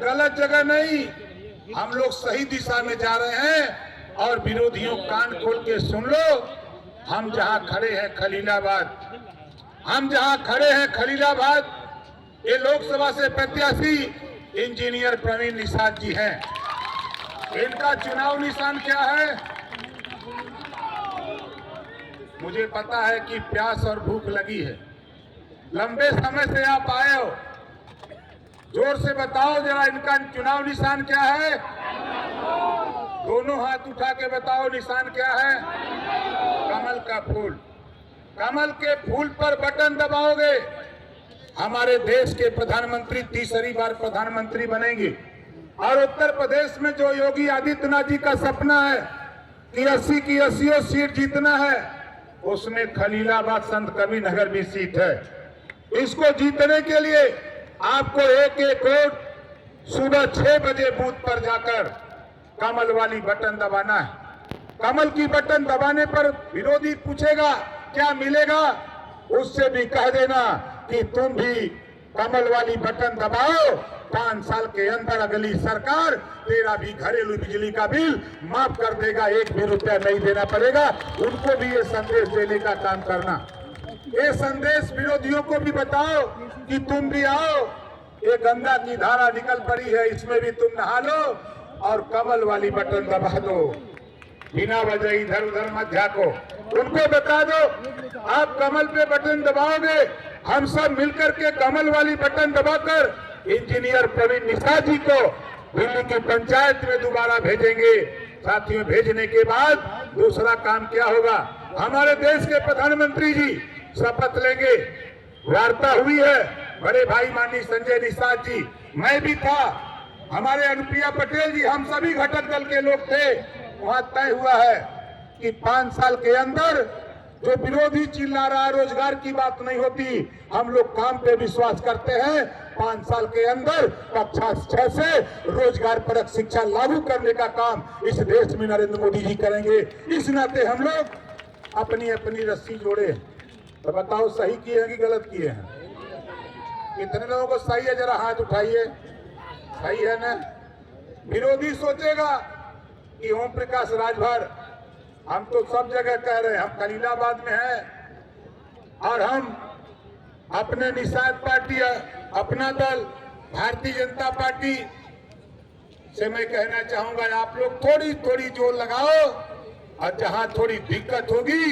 गलत जगह नहीं, हम लोग सही दिशा में जा रहे हैं। और विरोधियों कान खोल के सुन लो, हम जहां खड़े हैं खलीलाबाद, ये लोकसभा से प्रत्याशी इंजीनियर प्रवीण निषाद जी हैं। इनका चुनाव निशान क्या है? मुझे पता है कि प्यास और भूख लगी है, लंबे समय से आप आए हो, जोर से बताओ जरा, इनका चुनाव निशान क्या है? दोनों हाथ उठा के बताओ, निशान क्या है? कमल का फूल। कमल के फूल पर बटन दबाओगे, हमारे देश के प्रधानमंत्री तीसरी बार प्रधानमंत्री बनेंगे। और उत्तर प्रदेश में जो योगी आदित्यनाथ जी का सपना है कि 80 की 80 सीट जीतना है, उसमें खलीलाबाद संत कबीरनगर भी सीट है। इसको जीतने के लिए आपको एक एक वोट सुबह 6 बजे बूथ पर जाकर कमल वाली बटन दबाना है। कमल की बटन दबाने पर विरोधी पूछेगा क्या मिलेगा, उससे भी कह देना कि तुम भी कमल वाली बटन दबाओ, 5 साल के अंदर अगली सरकार तेरा भी घरेलू बिजली का बिल माफ कर देगा, 1 भी रुपया नहीं देना पड़ेगा। उनको भी ये संदेश देने का काम करना। ये संदेश विरोधियों को भी बताओ कि तुम भी आओ, ये गंगा की धारा निकल पड़ी है, इसमें भी तुम नहा लो और कमल वाली बटन दबा दो, बिना वजह इधर उधर मत झाको। उनको बता दो आप कमल पे बटन दबाओगे, हम सब मिलकर के कमल वाली बटन दबाकर इंजीनियर प्रवीण निषाद जी को दिल्ली की पंचायत में दोबारा भेजेंगे। साथियों, भेजने के बाद दूसरा काम क्या होगा? हमारे देश के प्रधानमंत्री जी शपथ लेंगे। वार्ता हुई है, बड़े भाई माननीय संजय निषाद जी, मैं भी था, हमारे अनुप्रिया पटेल जी, हम सभी घटक दल के लोग थे। वहां तय हुआ है कि 5 साल के अंदर, जो विरोधी चिल्ला रहा रोजगार की बात नहीं होती, हम लोग काम पे विश्वास करते हैं। 5 साल के अंदर कक्षा 6 से रोजगार परक शिक्षा लागू करने का काम इस देश में नरेंद्र मोदी जी करेंगे। इस नाते हम लोग अपनी अपनी रस्सी जोड़े। तो बताओ सही किए हैं कि गलत किए हैं? कितने लोगों को सही है? जरा हाथ उठाइए। सही है ना? विरोधी सोचेगा कि ओम प्रकाश राजभर, हम तो सब जगह कह रहे हैं, हम खलीलाबाद में हैं और हम अपने निषाद पार्टी, अपना दल भारतीय जनता पार्टी से मैं कहना चाहूंगा, आप लोग थोड़ी थोड़ी जोर लगाओ और जहां थोड़ी दिक्कत होगी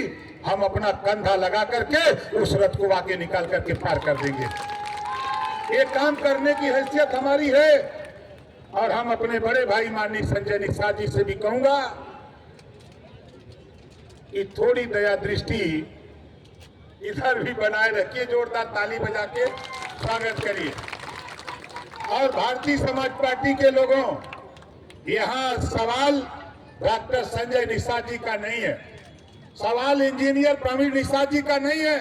हम अपना कंधा लगा करके उस रथ को आगे निकाल करके पार कर देंगे। ये काम करने की हैसियत हमारी है। और हम अपने बड़े भाई माननीय संजय निषाद जी से भी कहूंगा कि थोड़ी दया दृष्टि इधर भी बनाए रखिए। जोरदार ताली बजा के स्वागत करिए। और भारतीय समाज पार्टी के लोगों, यहाँ सवाल डॉक्टर संजय निषाद जी का नहीं है, सवाल इंजीनियर प्रवीण निषाद जी का नहीं है,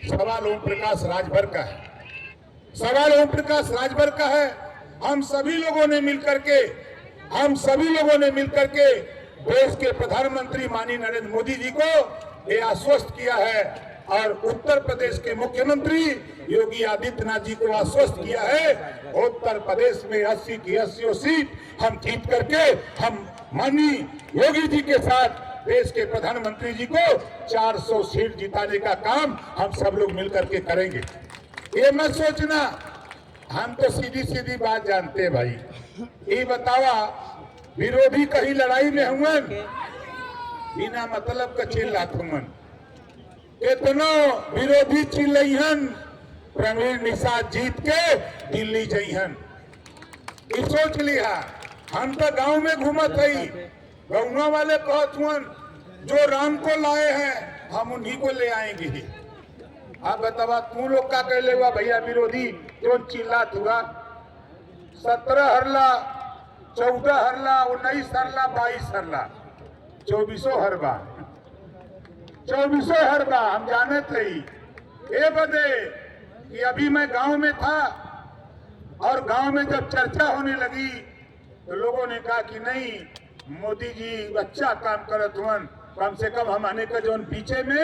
सवाल ओम प्रकाश राजभर का है। सवाल ओम प्रकाश राजभर का है। हम सभी लोगों ने मिलकर के देश के प्रधानमंत्री माननीय नरेंद्र मोदी जी को ये आश्वस्त किया है और उत्तर प्रदेश के मुख्यमंत्री योगी आदित्यनाथ जी को आश्वस्त किया है, उत्तर प्रदेश में 80 की 80 सीट हम जीत करके हम माननीय योगी जी के साथ देश के प्रधानमंत्री जी को 400 सीट जिताने का काम हम सब लोग मिलकर के करेंगे। ये मत सोचना हम तो सीधी सीधी बात जानते हैं भाई। ये बतावा विरोधी कहीं लड़ाई में हुए बिना मतलब का चिल्लात हुमन, कितनो विरोधी चिल्लहन प्रवीण निषाद जीत के दिल्ली जइहन। सोच लिया हम तो गांव में घूमत हई, गाँव वाले कहत हुन जो राम को लाए हैं हम उन्हीं को ले आएंगे। आप बतावा तू लोग का कह ले हुआ भैया? विरोधी जो चिल्लात हुआ 17 हरला, 14 हरला, 19 हरला, 22 हरला, 24 हरबा, 24 हरबा। हम जाने थे ये बदे कि अभी मैं गांव में था और गांव में जब चर्चा होने लगी तो लोगों ने कहा कि नहीं, मोदी जी अच्छा काम करत हुन, कम से कम हमने के जो बीचे में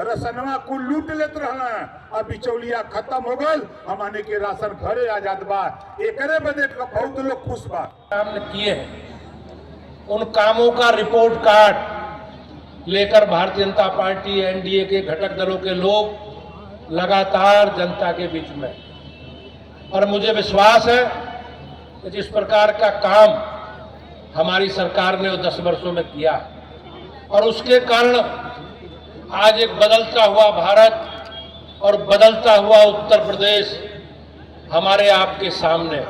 रसनवा कुल लूट लेते रहना, अब बिचौलिया खत्म हो गल, हमने के राशन घरे आ जात बा। एकरे बदे बहुत लोग खुश बा। काम किए हैं उन कामों का रिपोर्ट कार्ड लेकर भारतीय जनता पार्टी एनडीए के घटक दलों के लोग लगातार जनता के बीच में, और मुझे विश्वास है कि जिस प्रकार का काम हमारी सरकार ने 10 वर्षों में किया और उसके कारण आज एक बदलता हुआ भारत और बदलता हुआ उत्तर प्रदेश हमारे आपके सामने,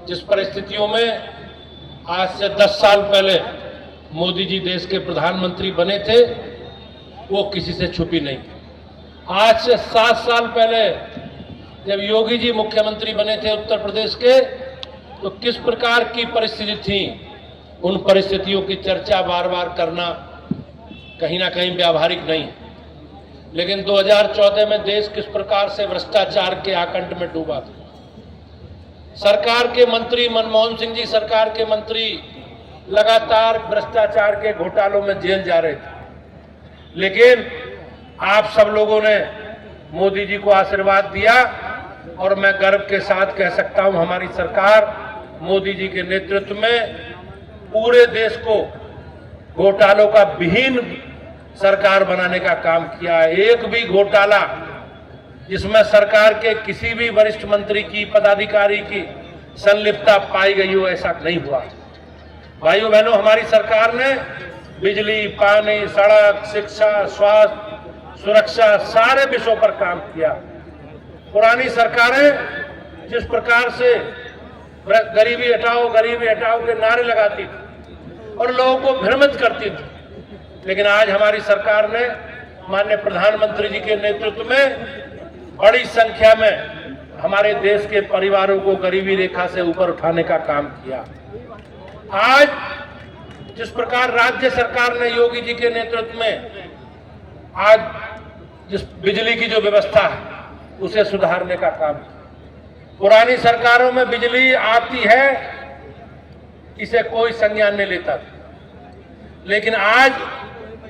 जिस परिस्थितियों में आज से 10 साल पहले मोदी जी देश के प्रधानमंत्री बने थे वो किसी से छुपी नहीं। आज से 7 साल पहले जब योगी जी मुख्यमंत्री बने थे उत्तर प्रदेश के, तो किस प्रकार की परिस्थिति थी, उन परिस्थितियों की चर्चा बार बार करना कहीं ना कहीं व्यावहारिक नहीं। लेकिन 2014 में देश किस प्रकार से भ्रष्टाचार के आकंठ में डूबा था। सरकार के मंत्री, मनमोहन सिंह जी सरकार के मंत्री लगातार भ्रष्टाचार के घोटालों में जेल जा रहे थे, लेकिन आप सब लोगों ने मोदी जी को आशीर्वाद दिया और मैं गर्व के साथ कह सकता हूं हमारी सरकार मोदी जी के नेतृत्व में पूरे देश को घोटालों का विहीन सरकार बनाने का काम किया है। एक भी घोटाला जिसमें सरकार के किसी भी वरिष्ठ मंत्री की, पदाधिकारी की संलिप्तता पाई गई हो, ऐसा नहीं हुआ। भाइयों बहनों, हमारी सरकार ने बिजली, पानी, सड़क, शिक्षा, स्वास्थ्य, सुरक्षा सारे विषयों पर काम किया। पुरानी सरकारें जिस प्रकार से गरीबी हटाओ के नारे लगाती थी और लोगों को भ्रमित करती थी, लेकिन आज हमारी सरकार ने माननीय प्रधानमंत्री जी के नेतृत्व में बड़ी संख्या में हमारे देश के परिवारों को गरीबी रेखा से ऊपर उठाने का काम किया। आज जिस प्रकार राज्य सरकार ने योगी जी के नेतृत्व में आज जिस बिजली की जो व्यवस्था है उसे सुधारने का काम किया। पुरानी सरकारों में बिजली आती है, इसे कोई संज्ञान नहीं लेता, लेकिन आज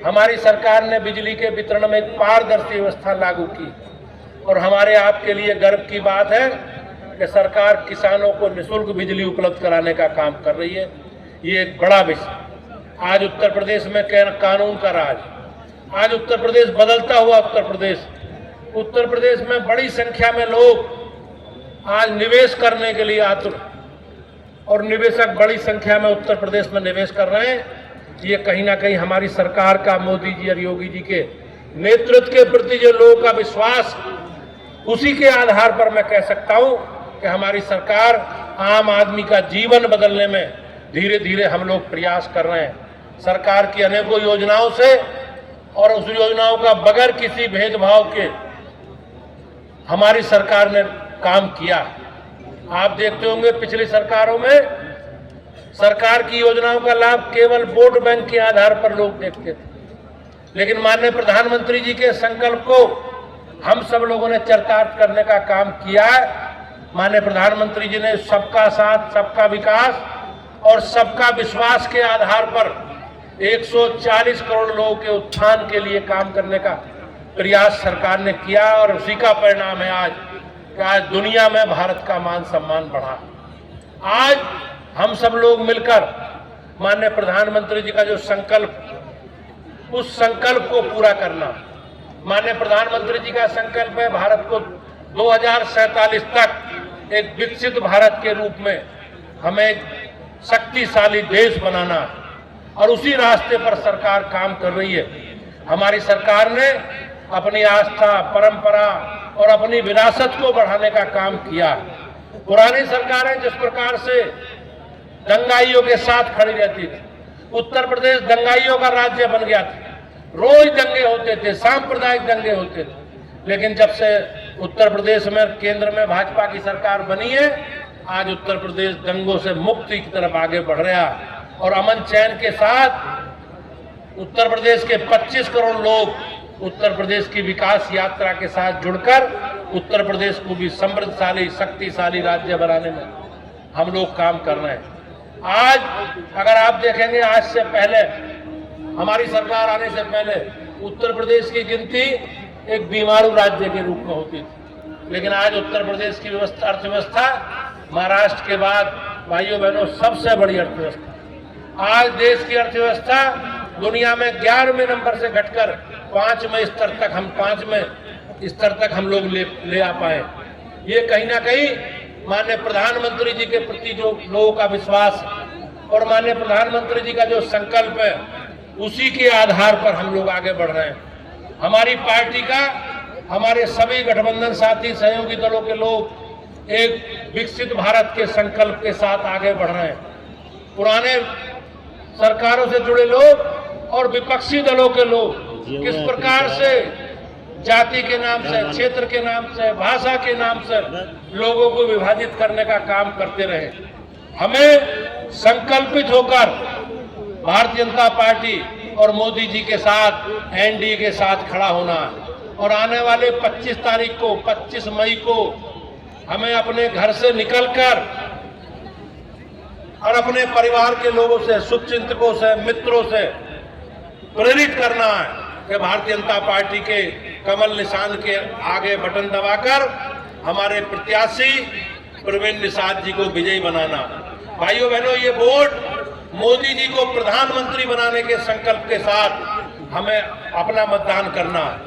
हमारी सरकार ने बिजली के वितरण में एक पारदर्शी व्यवस्था लागू की और हमारे आपके लिए गर्व की बात है कि सरकार किसानों को निःशुल्क बिजली उपलब्ध कराने का काम कर रही है। ये एक बड़ा विषय। आज उत्तर प्रदेश में कानून का राज, आज उत्तर प्रदेश बदलता हुआ उत्तर प्रदेश में बड़ी संख्या में लोग आज निवेश करने के लिए आतुर और निवेशक बड़ी संख्या में उत्तर प्रदेश में निवेश कर रहे हैं। ये कहीं ना कहीं हमारी सरकार का, मोदी जी और योगी जी के नेतृत्व के प्रति जो लोगों का विश्वास, उसी के आधार पर मैं कह सकता हूं कि हमारी सरकार आम आदमी का जीवन बदलने में धीरे धीरे हम लोग प्रयास कर रहे हैं। सरकार की अनेकों योजनाओं से और उस योजनाओं का बगैर किसी भेदभाव के हमारी सरकार ने काम किया। आप देखते होंगे पिछली सरकारों में सरकार की योजनाओं का लाभ केवल वोट बैंक के आधार पर लोग देखते थे, लेकिन माननीय प्रधानमंत्री जी के संकल्प को हम सब लोगों ने चरितार्थ करने का काम किया है। माननीय प्रधानमंत्री जी ने सबका साथ, सबका विकास और सबका विश्वास के आधार पर 140 करोड़ लोगों के उत्थान के लिए काम करने का प्रयास सरकार ने किया और उसी का परिणाम है आज दुनिया में भारत का मान सम्मान बढ़ा। आज हम सब लोग मिलकर माननीय प्रधानमंत्री जी का जो संकल्प, उस संकल्प को पूरा करना। माननीय प्रधानमंत्री जी का संकल्प है भारत को 2047 तक एक विकसित भारत के रूप में हमें एक शक्तिशाली देश बनाना, और उसी रास्ते पर सरकार काम कर रही है। हमारी सरकार ने अपनी आस्था, परंपरा और अपनी विरासत को बढ़ाने का काम किया। पुरानी सरकारें जिस प्रकार से दंगाइयों के साथ खड़ी रहती थी, उत्तर प्रदेश दंगाइयों का राज्य बन गया था। रोज दंगे होते थे, सांप्रदायिक दंगे होते थे, लेकिन जब से उत्तर प्रदेश में केंद्र में भाजपा की सरकार बनी है, आज उत्तर प्रदेश दंगों से मुक्ति की तरफ आगे बढ़ रहा है और अमन चैन के साथ उत्तर प्रदेश के 25 करोड़ लोग उत्तर प्रदेश की विकास यात्रा के साथ जुड़कर उत्तर प्रदेश को भी समृद्धशाली, शक्तिशाली राज्य बनाने में हम लोग काम कर रहे हैं। आज अगर आप देखेंगे, आज से पहले हमारी सरकार आने से पहले उत्तर प्रदेश की गिनती एक बीमारू राज्य के रूप में होती थी, लेकिन आज उत्तर प्रदेश की अर्थव्यवस्था महाराष्ट्र के बाद भाइयों बहनों सबसे बड़ी अर्थव्यवस्था। आज देश की अर्थव्यवस्था दुनिया में 11वें नंबर से घटकर 5वें स्तर तक हम लोग ले आ पाए। ये कहीं ना कहीं माननीय प्रधानमंत्री जी के प्रति जो लोगों का विश्वास और माननीय प्रधानमंत्री जी का जो संकल्प है, उसी के आधार पर हम लोग आगे बढ़ रहे हैं। हमारी पार्टी का, हमारे सभी गठबंधन साथी सहयोगी दलों के लोग एक विकसित भारत के संकल्प के साथ आगे बढ़ रहे हैं। पुराने सरकारों से जुड़े लोग और विपक्षी दलों के लोग किस प्रकार से जाति के नाम से, क्षेत्र के नाम से, भाषा के नाम से लोगों को विभाजित करने का काम करते रहे। हमें संकल्पित होकर भारतीय जनता पार्टी और मोदी जी के साथ, एनडीए के साथ खड़ा होना है और आने वाले 25 मई को हमें अपने घर से निकलकर और अपने परिवार के लोगों से, शुभचिंतकों से, मित्रों से प्रेरित करना है कि भारतीय जनता पार्टी के कमल निशान के आगे बटन दबाकर हमारे प्रत्याशी प्रवीण निषाद जी को विजयी बनाना। भाइयों बहनों, ये वोट मोदी जी को प्रधानमंत्री बनाने के संकल्प के साथ हमें अपना मतदान करना है।